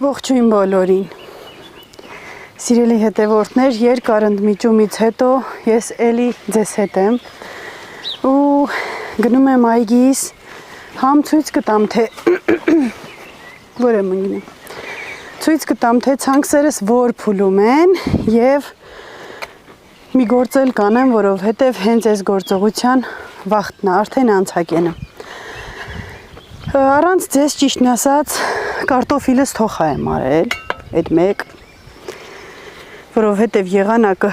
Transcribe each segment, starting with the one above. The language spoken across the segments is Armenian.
Ողջույն բոլորին։ Սիրելի հետևորդներ, երկար ընդմիջումից հետո ես էլի ձեզ հետ եմ ու գնում եմ այգիս, համ ցույց կտամ, թե որ եմ ընկնում։ Ցույց կտամ, թե ցանքսերս որ փուլում են եւ մի գործել կանեմ, որովհետեւ հենց այս գործողության վախտն է, արդեն անցակեն եմ։ Առանց ձեզ ճիշտն ասած կարտոֆիլս թոխա եմ արել, այդ մեկ, որովհետև եղանակը,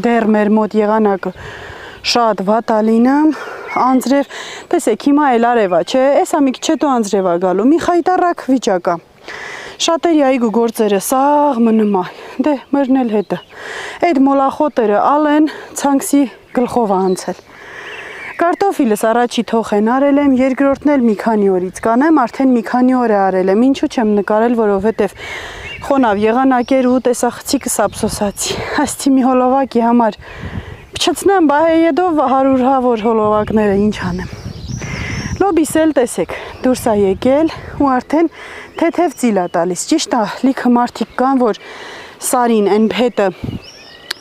դեռ մեր մոտ եղանակը շատ վատ ալինամ, անձրև, տեսեք հիմա էլ արևա, չէ, էսա մի քիչ հետո անձրև ա գալու, մի խայտառակ վիճակա, շատերի այգու գործերը սաղ մնում ա, դե մրն էլ հետը, այդ մոլախոտերը ալեն ցանքսի գլխով անցել։ Կարտոֆիլս առաջի թոխեն արել եմ, երկրորդն էլ մի քանի օրից կանեմ, արդեն մի քանի օր է արել եմ, ինչու չեմ նկարել, որովհետև խոնավ եղանակեր ու տեսախցիկս ափսոսացի, ասցի մի հոլովակի համար փչացնեմ, բա հետո 100 որ հոլովակները ինչ անեմ։ Լոբիս էլ տեսեք, դուրս ա եկել ու արդեն թեթև ծիլ ա տալիս, ճիշտ ա, լիքը մարդիկ կան, որ սարին են փետը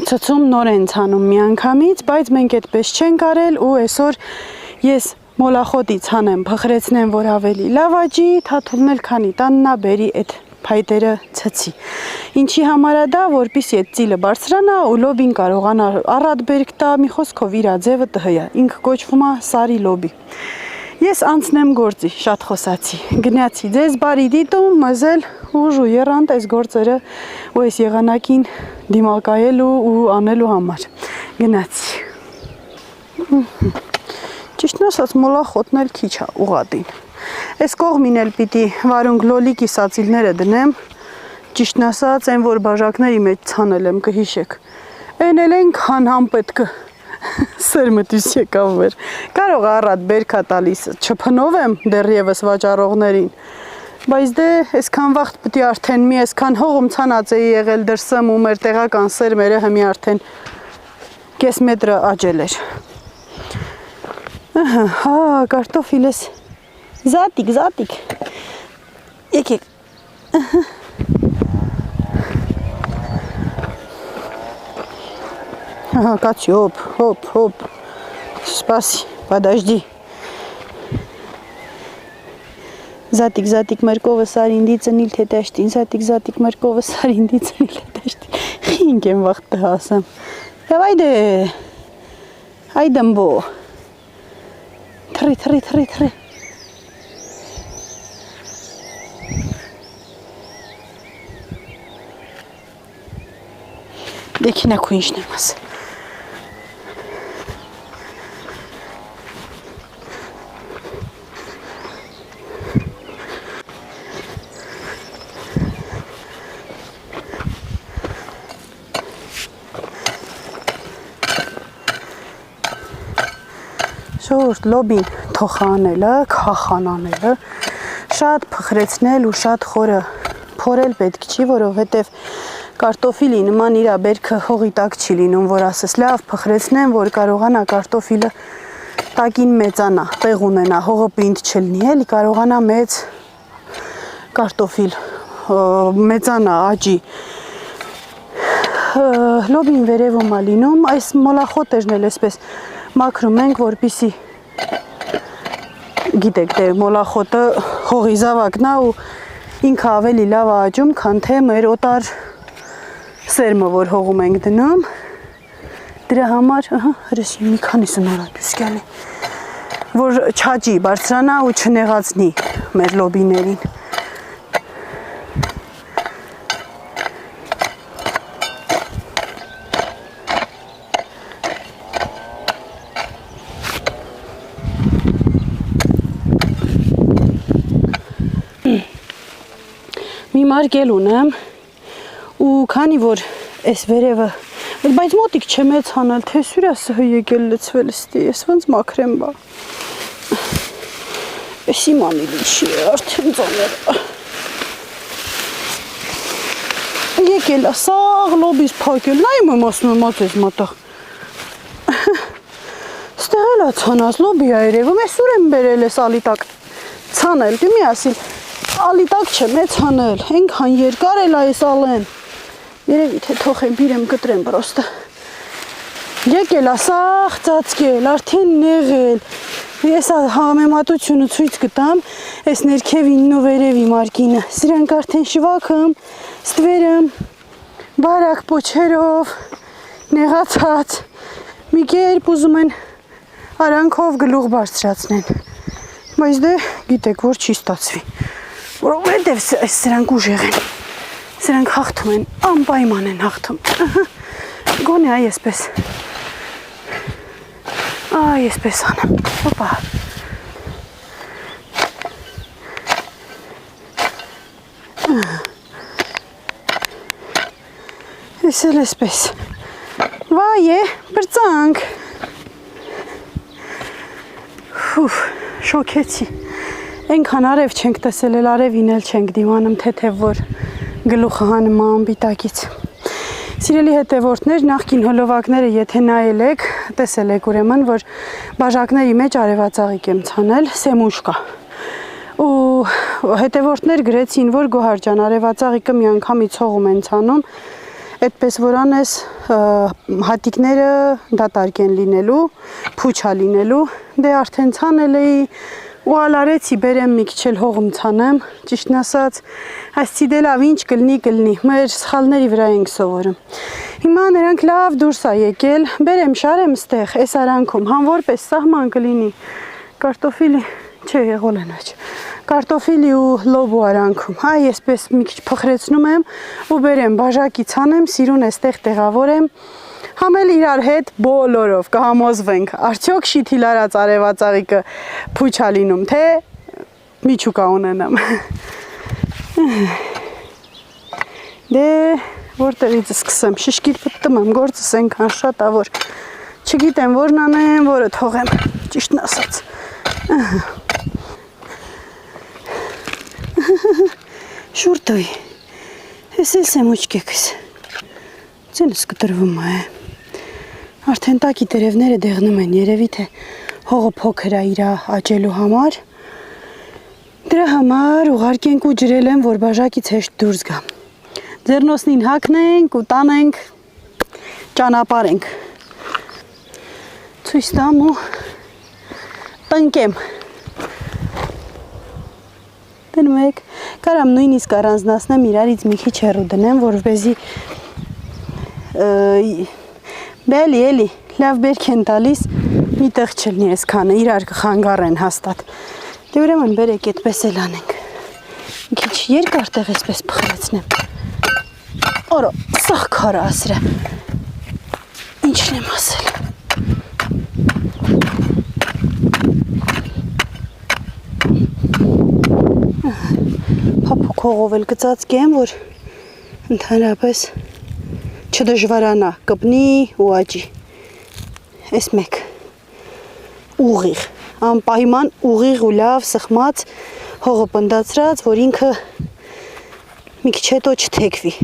ցցում նոր են ցանում միանգամից, բայց մենք այդպես չենք արել ու այսօր ես մոլախոտից հանեմ, փխրեցնեմ, որ ավելի լավ աճի, թաթուլն էլ քանի տաննա բերի այդ փայտերը ցցի։ Ինչի համար է դա, որպեսզի այդ ծիլը բարձրանա ու լոբին կարողանա առատ բերք տա, մի խոսքով իր ձևը տհյա, ինքը կոչվում է սարի լոբի։ Ես անցնեմ գործի, շատ խոսացի, գնացի ձեզ բարի դիտում, մզել ուժ ու եռանդ այս գործերը ու այս եղանակին դիմակայելու ու անելու համար, գնացի։ Ճիշտն ասած մոլախոտն էլ քիչ ա ուղատին։ Այս կողմին էլ պիտի վարունգ լոլիկի սածիլները դնեմ, ճիշտն ասած այն որ բաժակների մեջ ցանել եմ կհիշեք, այն էլ այնքան համպետքը սերմտիս եկավ վեր, կարող առատ բերքա տալիս, չփնովեմ դեռևս վաճառողներին, բայց դե այսքան վաղտ պիտի արդեն մի այսքան հողում ցանած էի եղել դրսում ու մեր տեղական սերմերը հիմի արդեն կես մետրը աճել էր։ Հա, կարտոֆիլս զատիկ, եկեք, Ага, Катя, хоп, спаси, подожди. Зատիկ, մերկովը սարին դիցնիլ թետաշտին, զատիկ, մերկովը սարին դիցնիլ թետաշտին, խինք եմ վաղտը հասամ, և այդեմ բո, թրի, դեքինակ ու ինչն եմ ասը, Շորտ լոբին թոխանելը, քախանանելը, շատ փխրեցնել ու շատ խորը փորել պետք չի, որովհետև կարտոֆիլի նման իրա բերքը հողի տակ չի լինում, որ ասես լավ փխրեցնեմ, որ կարողանա կարտոֆիլը տակին մեծանա, տեղ ունենա, հողը պինդ չլինի, էլի կարողանա մեծ կարտոֆիլ մեծանա, աճի։ Լոբին վերևում ա լինում, այս մոլախոտերն էլ այսպես մաքրում ենք, որպիսի գիտեք, դե մոլախոտը հողի զավակն է ու ինքը ավելի լավ աճում, քան թե մեր օտար սերմը, որ հողում ենք դնում, դրա համար, հրես մի քանիսն արա դուս գալի, որ չաճի, բարձրանա ու չնեղացնի մեր լոբիներին։ Մի մարգել ունեմ ու քանի որ այս վերևը, բայց մոտիկ չեմ էց հանել, թե սուրա սհը եկել լծվել ստի, ես ոնց մաքրեմ բա, ես իմ անիլի չի է, արդեն ծաներ, եկել է, սաղ լոբիս պակել, նայում եմ ասում եմ ած ես մատաղ, ստեղել է ծանած լոբի այրևում, ես ուր եմ բերել ես ալի տակ ծանել, դու մի ասիլ, ալիտակ չէ, մեծ հանել, ենքան երկար էլ այս ալեն, երևի թե թողեմ, բիրեմ կտրեմ պրոստը, եկել ասաղ ծացկել, արդեն նեղել, ես համեմատությունը ցույց կտամ, այս ներքևինն ու վերևի մարկինը, սրանք արդեն շվակում, ստվերում, բարակ պոչերով, նեղացած, մի կերպ ուզում են արանքով գլուխ բարձրացնեն, բայց դե գիտեք, որ չի ստացվի, որովհետև սրանք ուժեղ են, սրանք հաղթում են, անպայման են հաղթում, գոնե այ այսպես, այ այսպես անեմ, հոպա, ես էլ այսպես, վայ է, բրծանք, շոքեցի, ենքան արև չենք տեսել, էլ արևին էլ չենք դիմանում, թեթև որ գլուխը հանում անբիտակից։ Սիրելի հետևորդներ, նախկին հոլովակները եթե նայել եք, տեսել եք ուրեմն, որ բաժակների մեջ արևածաղիկ եմ ցանել, սեմուշ կա։ Ու հետևորդներ գրեցին, որ Գոհար ջան, արևածաղիկը մի անգամից հողում են ցանում, այդպես որ անես հատիկները դատարկ են լինելու, փուչա լինելու, դե արդեն ցանել էի ու ալարեցի բերեմ մի քիչ էլ հողում ցանեմ, ճիշտն ասած, այսցի դե լավ ինչ կլինի, մեր սխալների վրա ենք սովորում։ Հիմա նրանք լավ դուրս ա եկել, բերեմ շարեմ ստեղ, այս արանքում, համ որպես սահման կլինի կարտոֆիլի, չէ եղոլ են աչ, կարտոֆիլի ու լոբու արանքում, այ այսպես մի քիչ փխրեցնում եմ ու բերեմ բաժակի ցանեմ, սիրուն էստեղ տեղավորեմ, համ էլ իրար հետ բոլորով կհամոզվենք, արդյոք շիթիլ արած արևածաղիկը փուչա լինում, թե միչուկա ունենամ։ Դե որտեղից սկսեմ, շիշկիտ պտտում եմ, գործս ենքան շատ ա, որ չգիտեմ որն անեմ, որը թողեմ, ճիշտն ասած։ Շուրտոյ, ես էլ սեմուչկեքս, ձենս կտրվում է, արդեն տակի տերևները դեղնում են, երևի թե հողը փոքր է իրա աճելու համար, դրա համար ուղարկենք ու ջրել եմ, որ բաժակից հեշտ դուրս գա, ձեռնոսնին հագնենք ու տանենք, ճանապարհենք, ցույց տամ ու տնկեմ, դնում եք, կարամ նույնիսկ առանձնացնեմ իրարից մի քիչ հեռու դնեմ, որպեսզի էլի, լավ բերք են տալիս, մի տեղ չլինի այսքանը, իրար կխանգարեն հաստատ։ Դե ուրեմն բերեք այդպես էլ անենք։ Մի քիչ երկար տեղ այսպես փխրեցնեմ։ Օրո, սաղ քարը ասրա։ Ինչն եմ ասել։ Փափուկ հողով էլ կծածկեմ, որ ընդհանրապես չդժվարանա, կպնի ու աճի, այս մեկ, ուղիղ, անպայման ուղիղ ու լավ սխմած, հողը պնդացրած, որ ինքը մի քիչ հետո չթեքվի,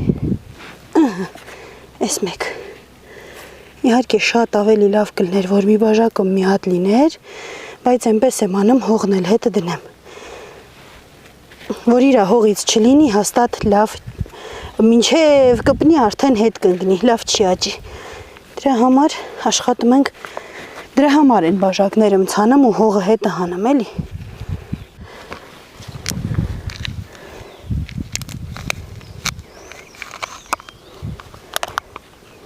այս մեկ, իհարկե շատ ավելի լավ կլներ, որ մի բաժակում մի հատ լիներ, բայց այնպես եմ անում հողն էլ հետը դնեմ, որ իրա հողից չլինի հաստատ լավ մինչև կպնի արդեն հետ կընկնի, լավ չի աճի, դրա համար աշխատում ենք, դրա համար են բաժակները ցանում ու հողը հետը հանում, էլի։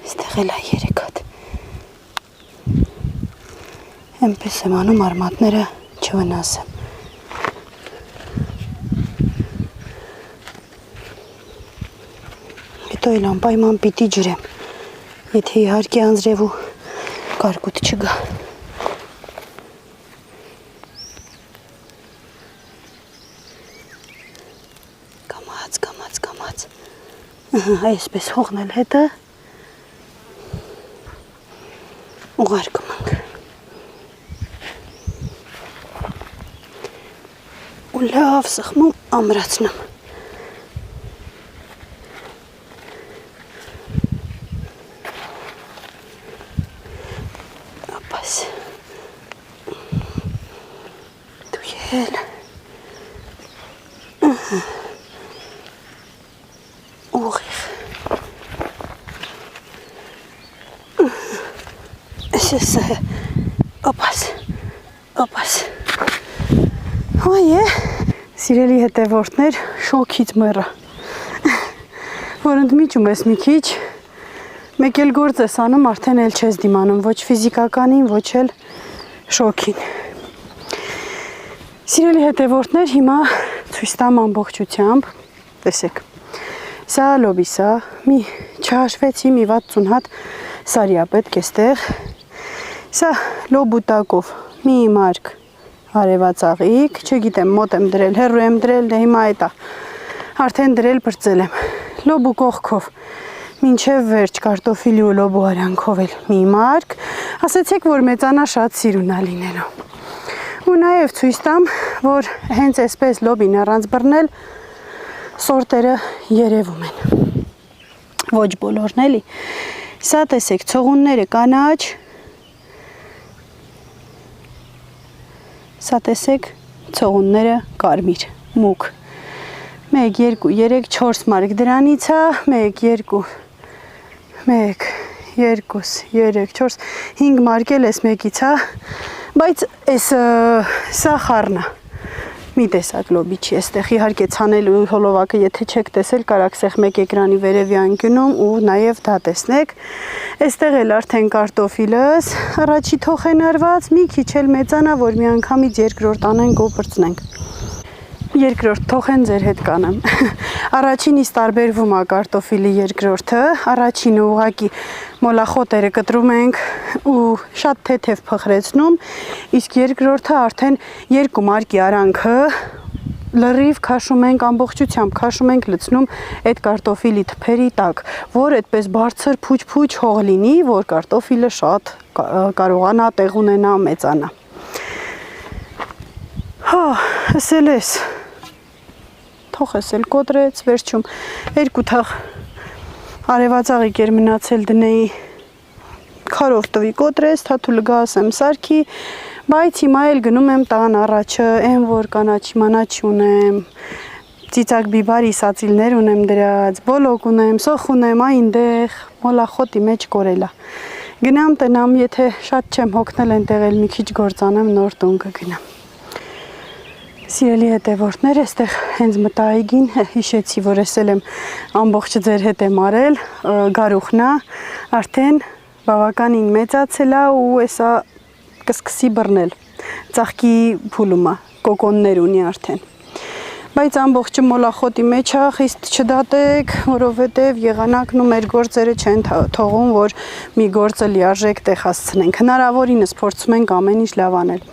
Այստեղ էլ է 3 հատ, այնպես եմ անում արմատները չվնասեմ։ Հետո էլ անպայման պիտի ջրեմ, եթե իհարկե անձրև ու կարկուտ չգա։ Կամաց, այսպես հողն էլ հետը ուղարկում ենք։ Ու լավ սխմում ամրացնում։ Դու ել։ Օպաս։ Այ սիրելի հետևորդներ, շոքից մեռա։ Որ ընդմիջում ես մի քիչ, մեկ էլ գործ ես անում, արդեն էլ չես դիմանում, ոչ ֆիզիկականին, ոչ էլ շոքին։ Սիրելի հետևորդներ, հիմա ցույց տամ ամբողջությամբ, տեսեք։ Սա լոբիս է, մի չհաշվեցի, մի 60 հատ սարիա պետք է ստեղ։ Սա լոբուտակով մի մարկ արևածաղիկ, չգիտեմ, մոտ եմ դրել, հեռու եմ դրել, դե հիմա այդ է, արդեն դրել բրծել եմ, լոբու կողքով, մինչև վերջ կարտոֆիլի ու լոբու արանքով էլ մի մարկ, ասեցեք, որ մեծանա շատ սիրուն է լինելու, ու նաև ցույց տամ, որ հենց այսպես լոբին առանց բռնել, սորտերը երևում են, ոչ բոլորն էլի, սա տեսեք, ցողունները կանաչ, սա տեսեք ցողունները կարմիր, մուգ, 1, 2, 3, 4 մարկ դրանից է, 1, 2, 1, 2, 3, 4, 5 մարկ էլ ես մեկից է, բայց սա խառն է, մի տեսակ լոբի չի, այստեղ իհարկե ցանելու հոլովակը, եթե չեք տեսել, կարաք սեղ մեկ էկրանի վերևի անկյունում ու նաև դա տեսնեք, այստեղ էլ արդեն կարտոֆիլս, առաջի թոխեն արված, մի քիչ էլ մեծանա, որ մի անգամից երկրորդ անենք ու բրծնենք, երկրորդ թոխեն ձեր հետ կանեմ, առաջինից տարբերվում է կարտոֆիլի երկրորդը, առաջինը ուղղակի մոլախոտերը կտրում ենք ու շատ թեթև փխրեցնում, իսկ երկրորդը արդեն 2 մարկի արանքը լրիվ քաշում ենք, ամբողջությամբ քաշում ենք, լցնում այդ կարտոֆիլի թփերի տակ, որ այդպես բարձր փուչ հող լինի, որ կարտոֆիլը շատ կարողանա տեղ ունենա, մեծանա։ Հա, ասել ես, թող էլ կոտրեց, վերջում 2 թաղ արևածաղիկ էր մնացել դնեի քարով տվի կոտրեց, թաթուլը գասեմ սարքի, բայց հիմա էլ գնում եմ տան առաջը, այն որ կանաչի մանաչի ունեմ, ծիծակ բիբարի սացիլներ ունեմ դրած, բոլոկ ունեմ, սոխ ունեմ, այնտեղ մոլախոտի մեջ կորելա։ Գնամ տնամ, եթե շատ չեմ հոգնել այնտեղ էլ մի քիչ գործանեմ, նոր տուն կգնամ։ Սիրելի հետևորդներ, այստեղ հենց մտա այգին, հիշեցի, որ էսել եմ ամբողջ ձեր հետ եմ արել, գարուխնա, արդեն բավականին մեծացել է ու էսա կսկսի բռնել, ծաղկի փուլում է, կոկոններ ունի արդեն։ Բայց ամբողջը մոլախոտի մեջ է, խիստ չդատեք, որովհետև եղանակն ու մեր գործերը չեն թողում, որ մի գործը լիարժեք տեղ հասցնենք, հնարավորինս փորձում ենք ամեն ինչ լավ անել։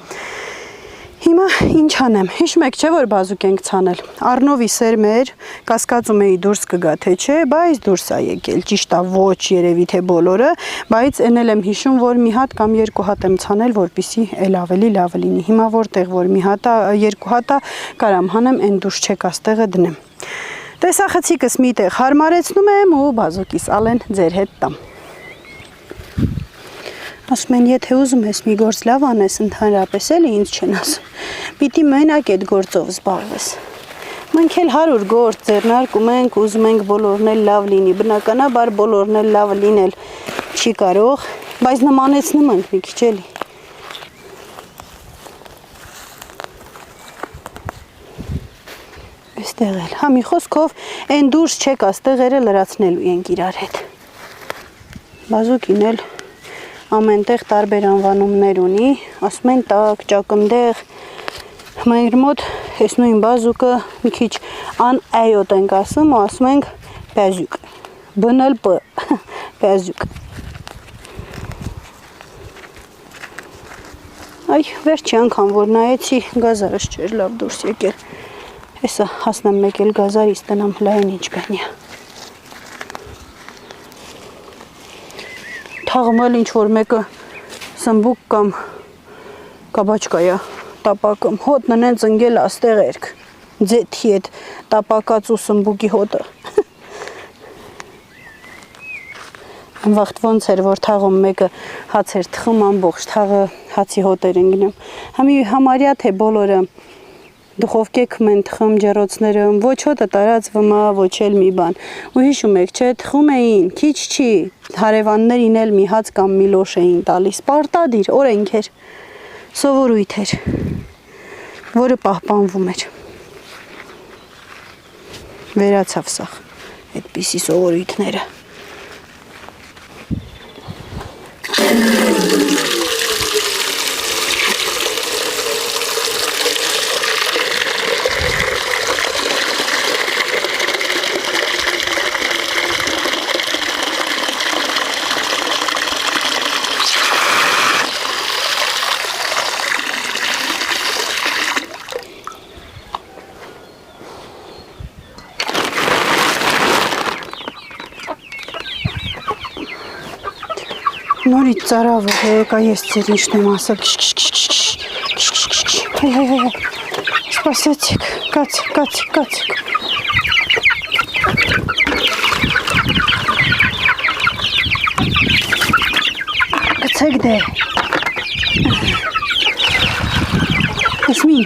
Հիմա ինչ անեմ, հիշում եք չէ, որ բազուկ ենք ցանել, առնովի սերմեր, կասկածում էի դուրս կգա թե չէ, բայց դուրս է եկել, ճիշտ է ոչ երևի թե բոլորը, բայց են էլ եմ հիշում, որ մի հատ կամ 2 հատ եմ ցանել, որպեսզի էլ ավելի լավ լինի, հիմա որտեղ որ մի հատ է, 2 հատ է, կարամ հանեմ, այն դուրս չեկաստեղը դնեմ։ Տեսախցիկս միտեղ հարմարեցնում եմ ու բազուկիս ալեն ձեր հետ տամ։ Ասում են, եթե ուզում ես մի գործ լավ անես, ընդհանրապես էլի ինձ չեն ասում, պիտի մենակ այդ գործով զբաղվես։ Մենք էլ 100 գործ ձեռնարկում ենք, ուզում ենք բոլորն էլ լավ լինի, բնականաբար բոլորն էլ լավ լինել չի կարող, բայց նմանեցնում ենք մի քիչ էլի։ Այստեղ էլ, հա մի խոսքով, այն դուրս չեք աստեղերը լրացնելու ենք իրար հետ։ Բազուկին էլ ամենտեղ տարբեր անվանումներ ունի, ասում են տակ, ճակնդեղ, մեր մոտ այս նույն բազուկը մի քիչ անայոտ ենք ասում ու ասում ենք բազուկ, բնել պ, բազուկ։ Այ վերջի անգամ որ նայեցի գազարս չէր լավ դուրս եկել, հեսա հասնեմ մեկ էլ գազարից տնամ լայն ինչ բենյա։ Թաղում էլ ինչ-որ մեկը սմբուկ կամ կաբաչկա է տապակում, հոտն են ծնգել աստեղ երկ, ձեթի հետ տապակած ու սմբուկի հոտը։ Վաղտ ոնց էր, որ թաղում մեկը հաց էր թխում ամբողջ, թաղը հացի հոտ էր ընգնում։ Համարյա թե բոլորը Դուխովկի քմ են թխում ջեռոցները, ոչ հոտը տարածվում է, ոչ էլ մի բան։ Ու հիշում եք, չէ, թխում էին, քիչ չի, հարևաններին էլ մի հաց կամ մի լոշ էին տալիս, պարտադիր օրենք էր, սովորույթ էր, որը պահպանվում էր։ Վերացավ սա, այդպիսի սովորույթները։ Նորից ծարավը, եկա ես ձեր ինչն եմ ասել, հայ, սպասեցիք, կացիք, գցեք դե, Իսմին,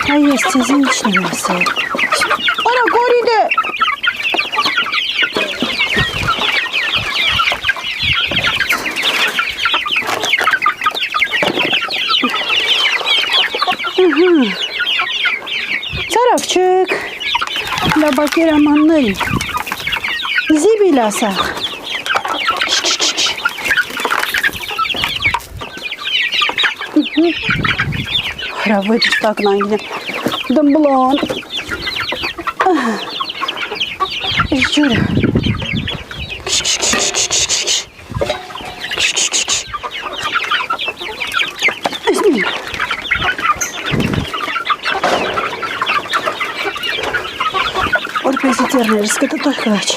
հայ ես ձեզ ինչն եմ ասել, արա գորի դե, Ծարավչեք, լաբակերամանների, զիբիլ ասաղ, հրավոյտ շտակն անգին, դմբլոն, ես ջուրը, Որպեսի ձեռներս կտտող կրաչ։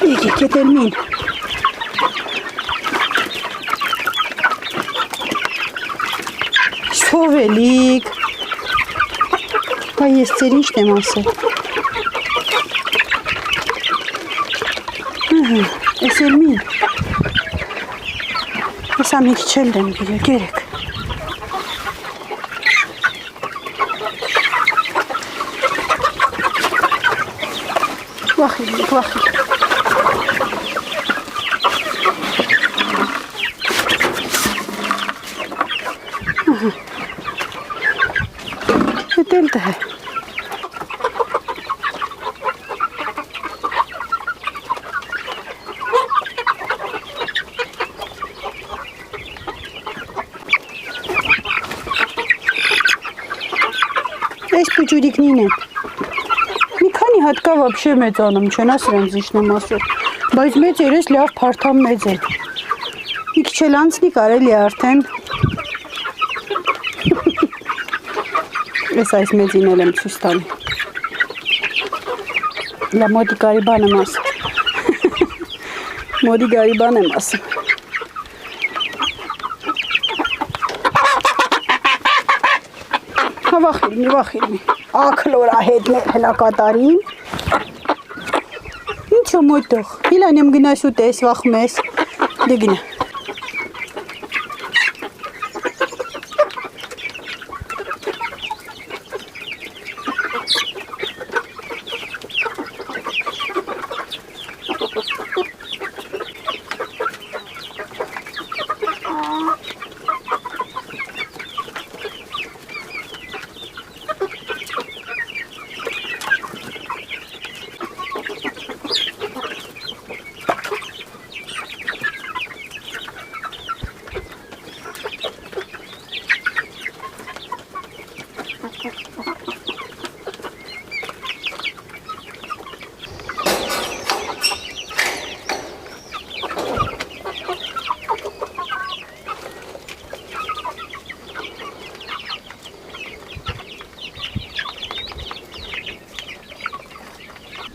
Եկեք ետ էլ մին։ Սովելիք։ Հայ ես ձեր ինչն եմ ասել։ Ես էլ մին։ Հեսա մի քիչ էլ դեմ գիրը, գերեք։ Վախիլիկ։ Ետ էլ դե։ Այս պուջուրիկնին են, մի քանի հատ կա վաբշե մեծանում չեն, ասրանց իշն եմ ասել, բայց մեծ էր ես լավ պարթամ մեծ է, մի քիչ էլ անցնի կարելի արդեն, ես այս մեծին էլ եմ ցույց տալի, լա մոտի կարիբան եմ ասել, մոտի կարիբան եմ ասել, վախիլմի, ակլորա հետ մեր հլակատարին, ինչ ու մոտող, իլան եմ գնաս ու տես վախում ես, դե գնա,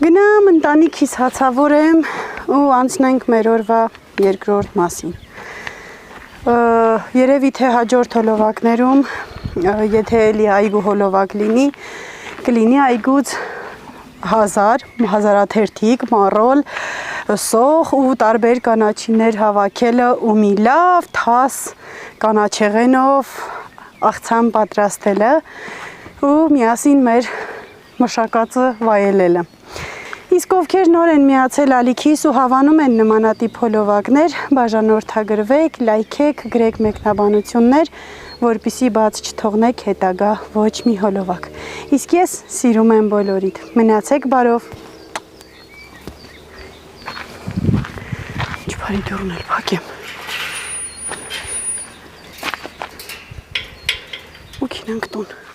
Գնամ ընտանիքիս հացավորեմ ու անցնենք մեր օրվա երկրորդ մասին։ Երևի թե հաջորդ հոլովակներում, եթե էլի այգու հոլովակ լինի, կլինի այգուց հազարաթերթիկ, մառոլ, սող ու տարբեր կանաչիներ հավաքելը ու մի լավ թաս կանաչեղենով աղցան պատրաստելը ու միասին մեր մշակածը վայելելը։ Իսկ ովքեր նոր են միացել ալիքիս ու հավանում են նմանատիպ հոլովակներ, բաժանորդագրվեք, լայքեք, գրեք մեկնաբանություններ, որպեսզի բաց չթողնեք հետագա ոչ մի հոլովակ։ Իսկ ես սիրում եմ բոլորիդ։ Մնացեք բարով։ Չփարի դուրն էլ փակեմ։ Ու քինանք տուն։